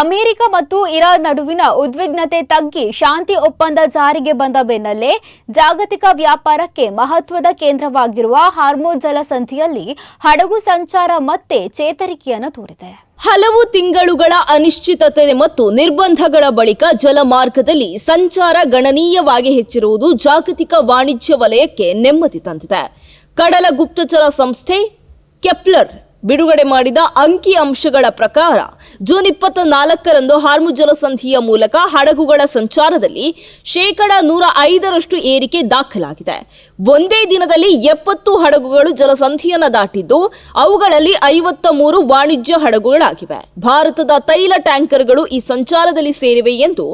America ಮತ್ತು Iran ನಡುವಿನ ಉದ್ವಿಗ್ನತೆ ತಗ್ಗಿ ಶಾಂತಿ ಒಪ್ಪಂದ ಜಾರಿಗೆ ಬಂದ ಬೆನ್ನಲ್ಲೇ ಜಾಗತಿಕ ವ್ಯಾಪಾರಕ್ಕೆ ಮಹತ್ವದ ಕೇಂದ್ರವಾಗಿರುವ ಹಾರ್ಮುಜ್ ಜಲಸಂಧಿಯಲ್ಲಿ ಹಡಗು ಸಂಚಾರ ಮತ್ತೆ ಚೇತರಿಕೆಯನ್ನು ತೋರಿದೆ. ಹಲವು ತಿಂಗಳುಗಳ ಅನಿಶ್ಚಿತತೆ ಮತ್ತು ನಿರ್ಬಂಧಗಳ ಬಳಿಕ ಜಲಮಾರ್ಗದಲ್ಲಿ ಸಂಚಾರ ಗಣನೀಯವಾಗಿ ಹೆಚ್ಚಿರುವುದು ಜಾಗತಿಕ ವಾಣಿಜ್ಯ ವಲಯಕ್ಕೆ ನೆಮ್ಮದಿ ತಂದಿದೆ. ಕಡಲ ಗುಪ್ತಚರ ಸಂಸ್ಥೆ ಕೆಪ್ಲರ್ ಬಿಡುಗಡೆ ಮಾಡಿದ ಅಂಕಿ ಅಂಶಗಳ ಪ್ರಕಾರ ಜೂನ್ 24ರಂದು ಹಾರ್ಮುಜ್ ಜಲಸಂಧಿಯ ಮೂಲಕ ಹಡಗುಗಳ ಸಂಚಾರದಲ್ಲಿ 105% ಏರಿಕೆ ದಾಖಲಾಗಿದೆ. ಒಂದೇ ದಿನದಲ್ಲಿ 70 ಹಡಗುಗಳು ಜಲಸಂಧಿಯನ್ನು ದಾಟಿದ್ದು ಅವುಗಳಲ್ಲಿ 53 ವಾಣಿಜ್ಯ ಹಡಗುಗಳಾಗಿವೆ. ಭಾರತದ ತೈಲ ಟ್ಯಾಂಕರ್ಗಳು ಈ ಸಂಚಾರದಲ್ಲಿ ಸೇರಿವೆ ಎಂದು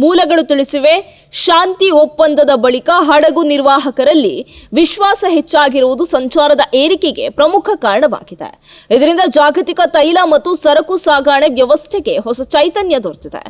ಮೂಲಗಳು ತಿಳಿಸಿವೆ. ಶಾಂತಿ ಒಪ್ಪಂದದ ಬಳಿಕ ಹಡಗು ನಿರ್ವಾಹಕರಲ್ಲಿ ವಿಶ್ವಾಸ ಹೆಚ್ಚಾಗಿರುವುದು ಸಂಚಾರದ ಏರಿಕೆಗೆ ಪ್ರಮುಖ ಕಾರಣವಾಗಿದೆ. ಇದರಿಂದ ಜಾಗತಿಕ ತೈಲ ಮತ್ತು ಸರಕು ಸಾಗಣೆ ವ್ಯವಸ್ಥೆಗೆ ಹೊಸ ಚೈತನ್ಯ ದೊರೆತಿದೆ.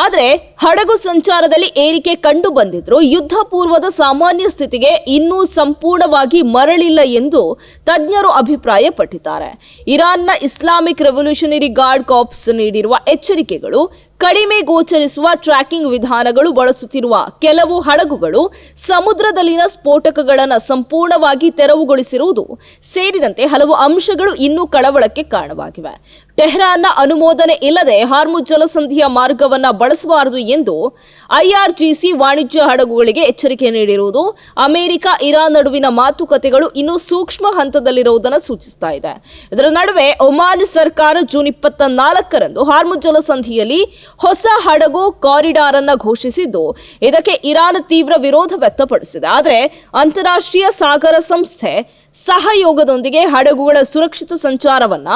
ಆದರೆ ಹಡಗು ಸಂಚಾರದಲ್ಲಿ ಏರಿಕೆ ಕಂಡು ಬಂದಿದ್ರು ಯುದ್ಧ ಪೂರ್ವದ ಸಾಮಾನ್ಯ ಸ್ಥಿತಿಗೆ ಇನ್ನೂ ಸಂಪೂರ್ಣವಾಗಿ ಮರಳಿಲ್ಲ ಎಂದು ತಜ್ಞರು ಅಭಿಪ್ರಾಯಪಟ್ಟಿದ್ದಾರೆ. ಇರಾನ್ನ ಇಸ್ಲಾಮಿಕ್ ರೆವಲ್ಯೂಷನರಿ ಗಾರ್ಡ್ ಕಾರ್ಪ್ಸ್ ನೀಡಿರುವ ಎಚ್ಚರಿಕೆಗಳು, ಕಡಿಮೆ ಗೋಚರಿಸುವ ಟ್ರ್ಯಾಕಿಂಗ್ ವಿಧಾನಗಳು ಬಳಸುತ್ತಿರುವ ಕೆಲವು ಹಡಗುಗಳು ಸಮುದ್ರದಲ್ಲಿನ ಸ್ಫೋಟಕಗಳನ್ನು ಸಂಪೂರ್ಣವಾಗಿ ತೆರವುಗೊಳಿಸಿರುವುದು ಸೇರಿದಂತೆ ಹಲವು ಅಂಶಗಳು ಇನ್ನೂ ಕಳವಳಕ್ಕೆ ಕಾರಣವಾಗಿವೆ. ಟೆಹರಾನ್ನ ಅನುಮೋದನೆ ಇಲ್ಲದೆ ಹಾರ್ಮುಜ್ ಜಲಸಂಧಿಯ ಮಾರ್ಗವನ್ನು ಬಳಸಬಾರದು ಎಂದು ಐಆರ್ಜಿಸಿ ವಾಣಿಜ್ಯ ಹಡಗುಗಳಿಗೆ ಎಚ್ಚರಿಕೆ ನೀಡಿರುವುದು ಅಮೆರಿಕ ಇರಾನ್ ನಡುವಿನ ಮಾತುಕತೆಗಳು ಇನ್ನೂ ಸೂಕ್ಷ್ಮ ಹಂತದಲ್ಲಿರುವುದನ್ನು ಸೂಚಿಸ್ತಾ ಇದೆ. ಇದರ ನಡುವೆ ಒಮಾನ್ ಸರ್ಕಾರ ಜೂನ್ 24ರಂದು ಹಾರ್ಮುಜ್ ಜಲಸಂಧಿಯಲ್ಲಿ ಹೊಸ ಹಡಗು ಕಾರಿಡಾರ್ ಅನ್ನು ಘೋಷಿಸಿದ್ದು ಇದಕ್ಕೆ ಇರಾನ್ ತೀವ್ರ ವಿರೋಧ ವ್ಯಕ್ತಪಡಿಸಿದೆ. ಆದರೆ ಅಂತಾರಾಷ್ಟ್ರೀಯ ಸಾಗರ ಸಂಸ್ಥೆ ಸಹಯೋಗದೊಂದಿಗೆ ಹಡಗುಗಳ ಸುರಕ್ಷಿತ ಸಂಚಾರವನ್ನ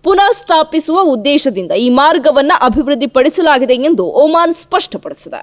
ಪುನಃ ಸ್ಥಾಪಿಸುವ ಉದ್ದೇಶದಿಂದ ಈ ಮಾರ್ಗವನ್ನು ಅಭಿವೃದ್ಧಿಪಡಿಸಲಾಗಿದೆ ಎಂದು ಒಮಾನ್ ಸ್ಪಷ್ಟಪಡಿಸಿದೆ.